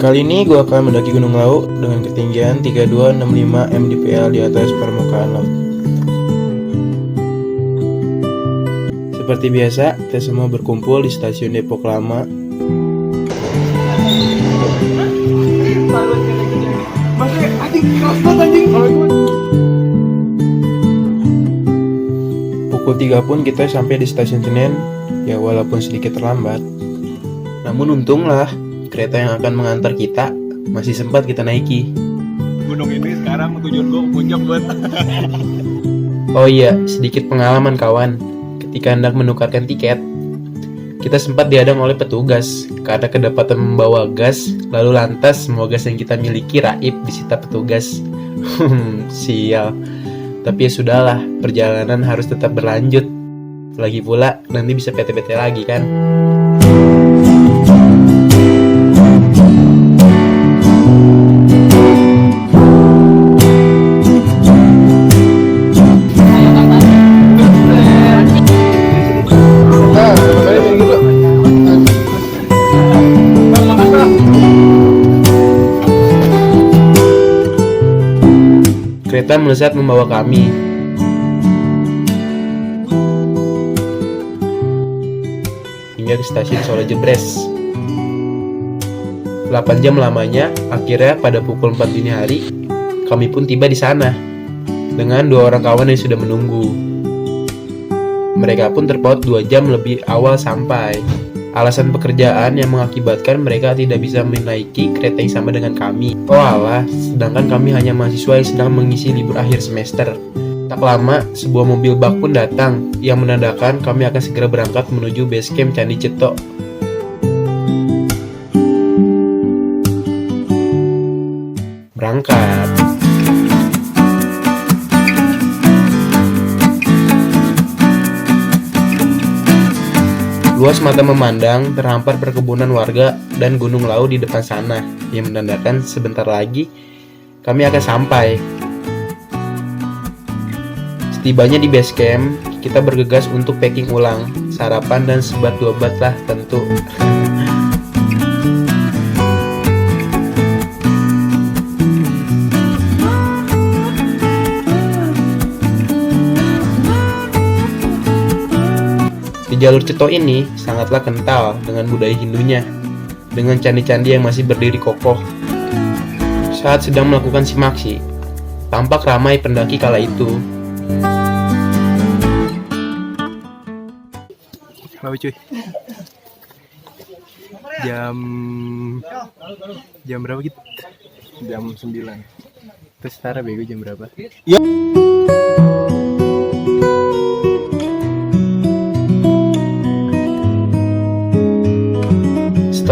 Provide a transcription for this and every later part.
Kali ini gue akan mendaki Gunung Lau dengan ketinggian 3265 mdpl di atas permukaan laut. Seperti biasa, kita semua berkumpul di stasiun Depok Lama. Pukul 3 pun kita sampai di stasiun Senen, ya walaupun sedikit terlambat. Namun untunglah, kereta yang akan mengantar kita masih sempat kita naiki. Gunung ini sekarang tujuan gue puncak buat. Oh iya, sedikit pengalaman kawan. Ketika hendak menukarkan tiket, kita sempat dihadang oleh petugas karena kedapatan membawa gas, lalu lantas semua gas yang kita miliki raib disita petugas. Sial. Tapi ya sudahlah, perjalanan harus tetap berlanjut. Lagi pula, nanti bisa PT-PT lagi kan. Kereta melesat membawa kami. Hingga ke stasiun Solo Jebres. 8 jam lamanya, akhirnya pada pukul 4 dini hari, kami pun tiba di sana. Dengan 2 orang kawan yang sudah menunggu. Mereka pun terpaut 2 jam lebih awal sampai. Alasan pekerjaan yang mengakibatkan mereka tidak bisa menaiki kereta yang sama dengan kami. Oh alah, sedangkan kami hanya mahasiswa yang sedang mengisi libur akhir semester. Tak lama, sebuah mobil bak pun datang, yang menandakan kami akan segera berangkat menuju base camp Candi Ceto. Berangkat. Luas mata memandang, terhampar perkebunan warga dan Gunung Lau di depan sana, yang menandakan sebentar lagi kami akan sampai. Setibanya di base camp, kita bergegas untuk packing ulang, sarapan dan sebat 2 bat lah tentu. Jalur Ceto ini sangatlah kental dengan budaya Hindunya, dengan candi-candi yang masih berdiri kokoh. Saat sedang melakukan simaksi, tampak ramai pendaki kala itu. Kenapa cuy? Jam berapa gitu? Jam 9. Terus Tara bego jam berapa? Ya.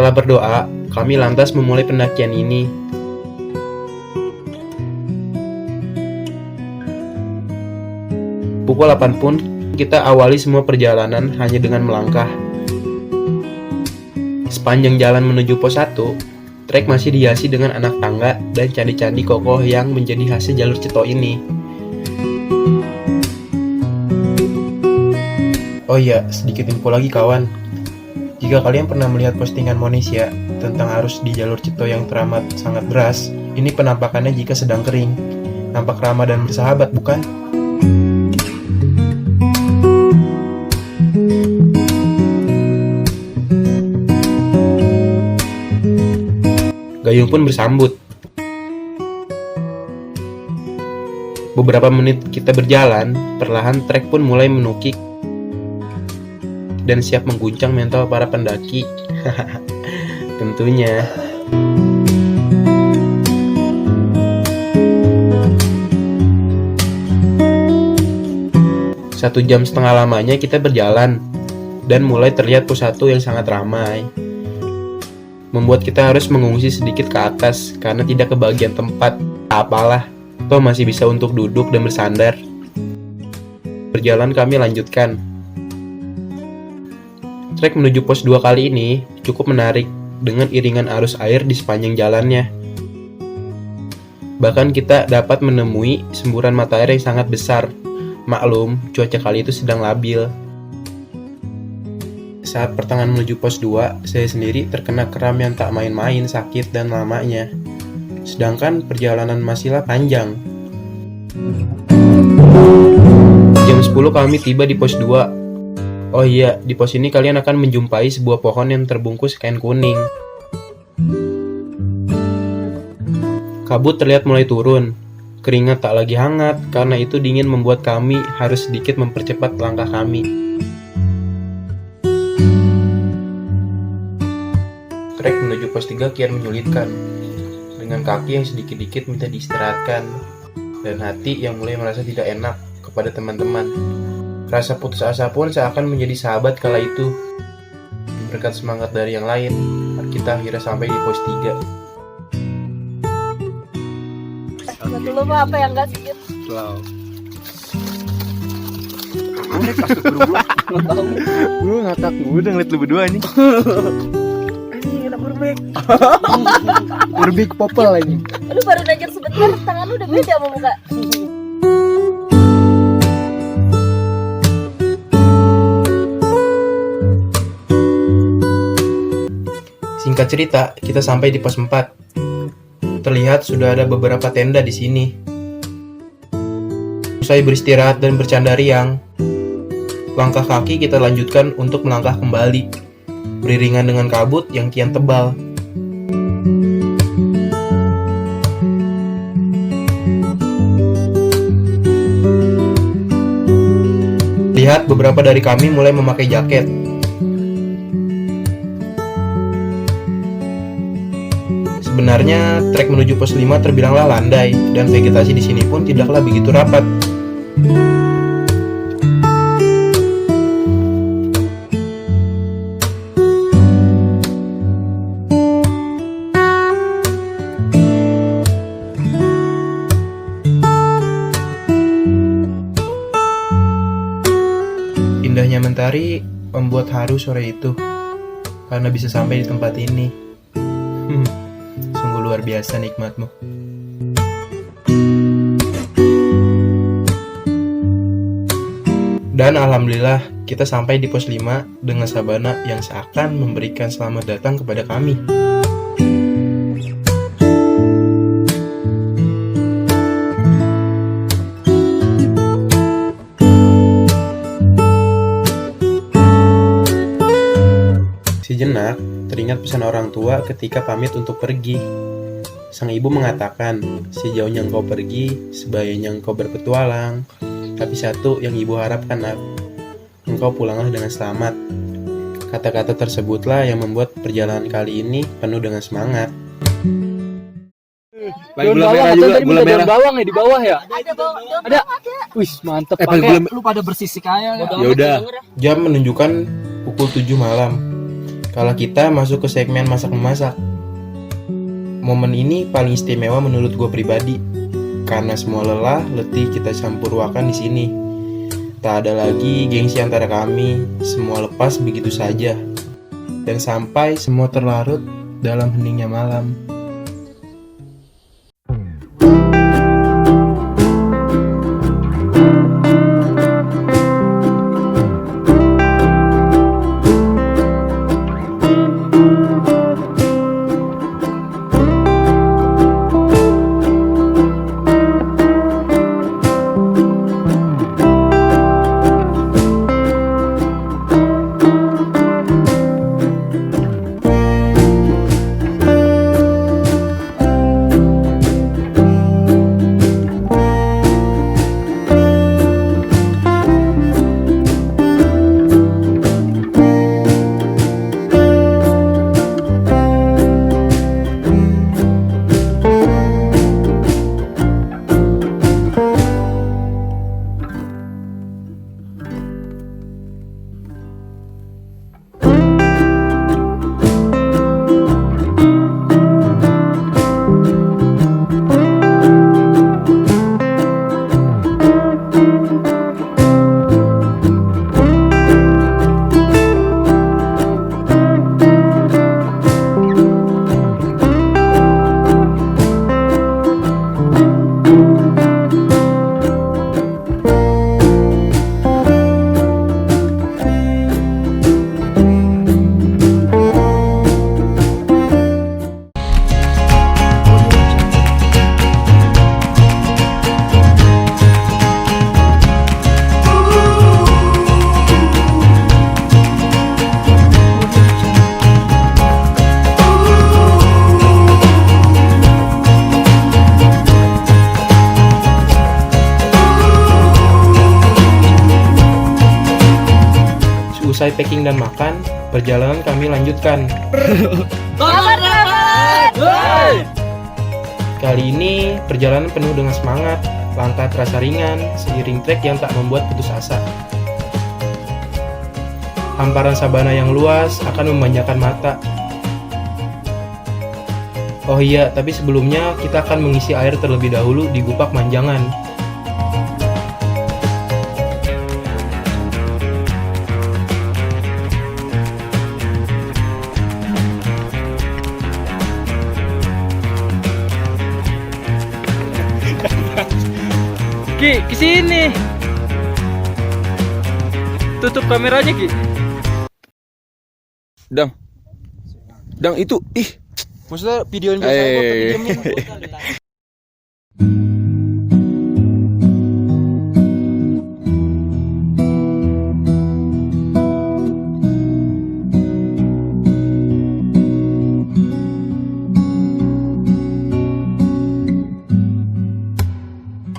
Setelah berdoa, kami lantas memulai pendakian ini. Pukul 8 pun, kita awali semua perjalanan hanya dengan melangkah. Sepanjang jalan menuju pos 1, trek masih dihiasi dengan anak tangga dan candi-candi kokoh yang menjadi hasil jalur Ceto ini. Oh iya, sedikit info lagi kawan. Jika kalian pernah melihat postingan Monesia tentang arus di jalur Ceto yang teramat sangat deras, ini penampakannya jika sedang kering. Nampak ramah dan bersahabat, bukan? Gayung pun bersambut. Beberapa menit kita berjalan, perlahan trek pun mulai menukik dan siap mengguncang mental para pendaki. Tentunya. Satu jam setengah lamanya kita berjalan dan mulai terlihat pos 1 yang sangat ramai. Membuat kita harus mengungsi sedikit ke atas karena tidak kebagian tempat. Apalah, toh masih bisa untuk duduk dan bersandar. Berjalan kami lanjutkan. Trek menuju pos 2 kali ini cukup menarik dengan iringan arus air di sepanjang jalannya. Bahkan kita dapat menemui semburan mata air yang sangat besar. Maklum, cuaca kali itu sedang labil. Saat pertengahan menuju pos 2, saya sendiri terkena kram yang tak main-main, sakit dan lamanya. Sedangkan perjalanan masihlah panjang. Jam 10 kami tiba di pos 2. Oh iya, di pos ini kalian akan menjumpai sebuah pohon yang terbungkus kain kuning. Kabut terlihat mulai turun. Keringat tak lagi hangat, karena itu dingin membuat kami harus sedikit mempercepat langkah kami. Trek menuju pos 3 kian menyulitkan, dengan kaki yang sedikit-dikit minta diistirahatkan, dan hati yang mulai merasa tidak enak kepada teman-teman. Rasa putus asa pun seakan menjadi sahabat kala itu. Berkat semangat dari yang lain, kita akhirnya sampai di pos 3. Dulu mah apa yang enggak sih? Wow. Gue ngatak Gue udah ngeliat lu berdua ini. ini enak berbek popel ini. Lu baru najar sebentar, tangan lu udah beda sama muka. Singkat cerita, kita sampai di pos 4. Terlihat sudah ada beberapa tenda di sini. Usai beristirahat dan bercanda riang, langkah kaki kita lanjutkan untuk melangkah kembali, beriringan dengan kabut yang kian tebal. Lihat beberapa dari kami mulai memakai jaket. Sebenarnya trek menuju pos 5 terbilanglah landai dan vegetasi di sini pun tidaklah begitu rapat. Indahnya mentari membuat haru sore itu karena bisa sampai di tempat ini. Sungguh luar biasa nikmatmu. Dan alhamdulillah kita sampai di pos 5 dengan sabana yang seakan memberikan selamat datang kepada kami. Sejenak, teringat pesan orang tua ketika pamit untuk pergi. Sang ibu mengatakan, sejauhnya engkau pergi, sebayanya engkau berpetualang. Tapi satu yang ibu harapkan, nak, engkau pulanglah dengan selamat. Kata-kata tersebutlah yang membuat perjalanan kali ini penuh dengan semangat. Pakai gula merah juga, gula merah. Bawang ya di bawah ya? Ada bawang, Ada. Wih, mantep. pakai Pakai gula- lu pada bersisik aja. Ya udah. Jam menunjukkan pukul 7 malam. Kala kita masuk ke segmen masak-memasak. Momen ini paling istimewa menurut gue pribadi, karena semua lelah, letih kita campur wakan di sini. Tak ada lagi gengsi antara kami, semua lepas begitu saja. Dan sampai semua terlarut dalam heningnya malam. Usai packing dan makan, perjalanan kami lanjutkan. Kali ini perjalanan penuh dengan semangat, langkah terasa ringan, seiring trek yang tak membuat putus asa. Hamparan sabana yang luas akan memanjakan mata. Oh iya, tapi sebelumnya kita akan mengisi air terlebih dahulu di Gupak Manjangan. Ki, kesini. Tutup kameranya, Ki. Dang itu, Maksudnya videoin biasa aja, tapi diemin.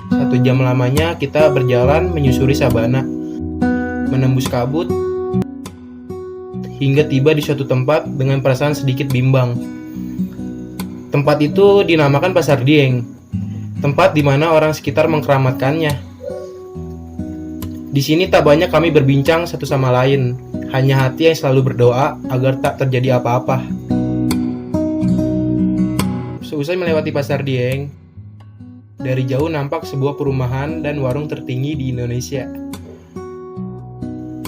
Satu jam lamanya kita berjalan menyusuri sabana, menembus kabut, hingga tiba di suatu tempat dengan perasaan sedikit bimbang. Tempat itu dinamakan Pasar Dieng, tempat di mana orang sekitar mengkeramatkannya. Di sini tak banyak kami berbincang satu sama lain, hanya hati yang selalu berdoa agar tak terjadi apa-apa. Seusai melewati Pasar Dieng, dari jauh nampak sebuah perumahan dan warung tertinggi di Indonesia.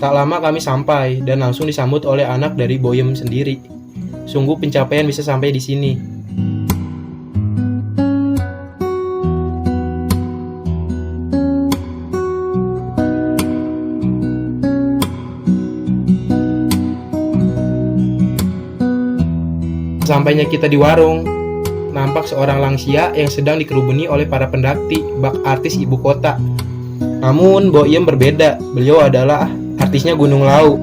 Tak lama kami sampai dan langsung disambut oleh anak dari Boyem sendiri. Sungguh pencapaian bisa sampai di sini. Sampainya kita di warung, nampak seorang lansia yang sedang dikerubuni oleh para pendaki bak artis ibu kota. Namun Boyem berbeda, beliau adalah artisnya Gunung Lau.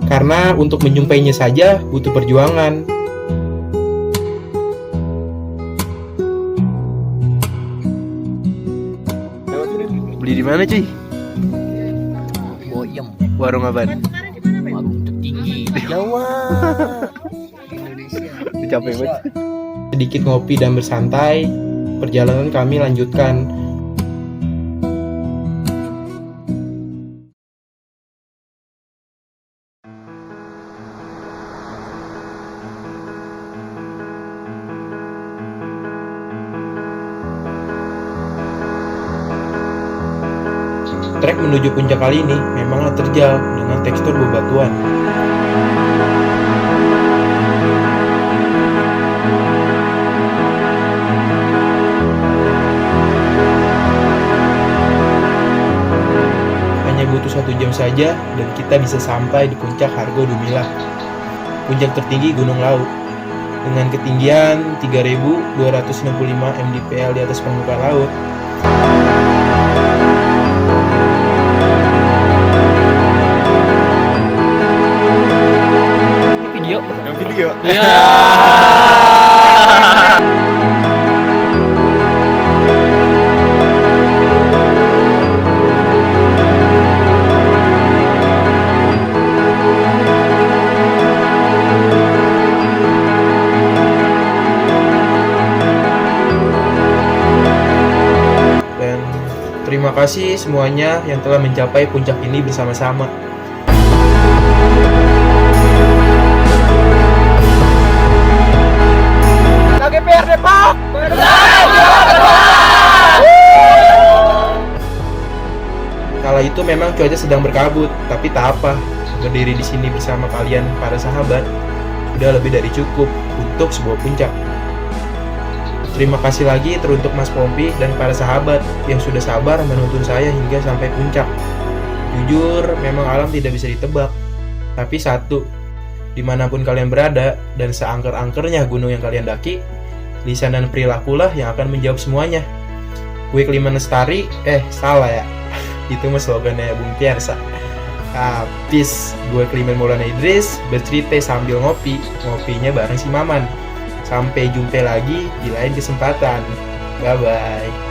Karena untuk menjumpainya saja butuh perjuangan. beli di mana cuy? Boyem. Warung apaan? Warung tertinggi di Jawa. Indonesia. Capek banget. Sedikit ngopi dan bersantai, perjalanan kami lanjutkan. Trek menuju puncak kali ini memanglah terjal dengan tekstur bebatuan. Hanya butuh 1 jam saja dan kita bisa sampai di puncak Hargo Dumilah, puncak tertinggi Gunung Lau, dengan ketinggian 3.265 mdpl di atas permukaan laut. Video. Dan terima kasih semuanya yang telah mencapai puncak ini bersama-sama. KPR Depok. Kala itu memang cuaca sedang berkabut, tapi tak apa. Berdiri di sini bersama kalian para sahabat sudah lebih dari cukup untuk sebuah puncak. Terima kasih lagi teruntuk Mas Pompi dan para sahabat yang sudah sabar menuntun saya hingga sampai puncak. Jujur, memang alam tidak bisa ditebak. Tapi satu, dimanapun kalian berada dan seangker-angkernya gunung yang kalian daki, lisan dan perilakulah yang akan menjawab semuanya. Gue Klimen Lestari, salah ya. Itu mah slogannya Bung Piersa. Habis, gue Klimen Maulana Idris, bercerita sambil ngopi, ngopinya bareng si Maman. Sampai jumpa lagi di lain kesempatan. Bye-bye.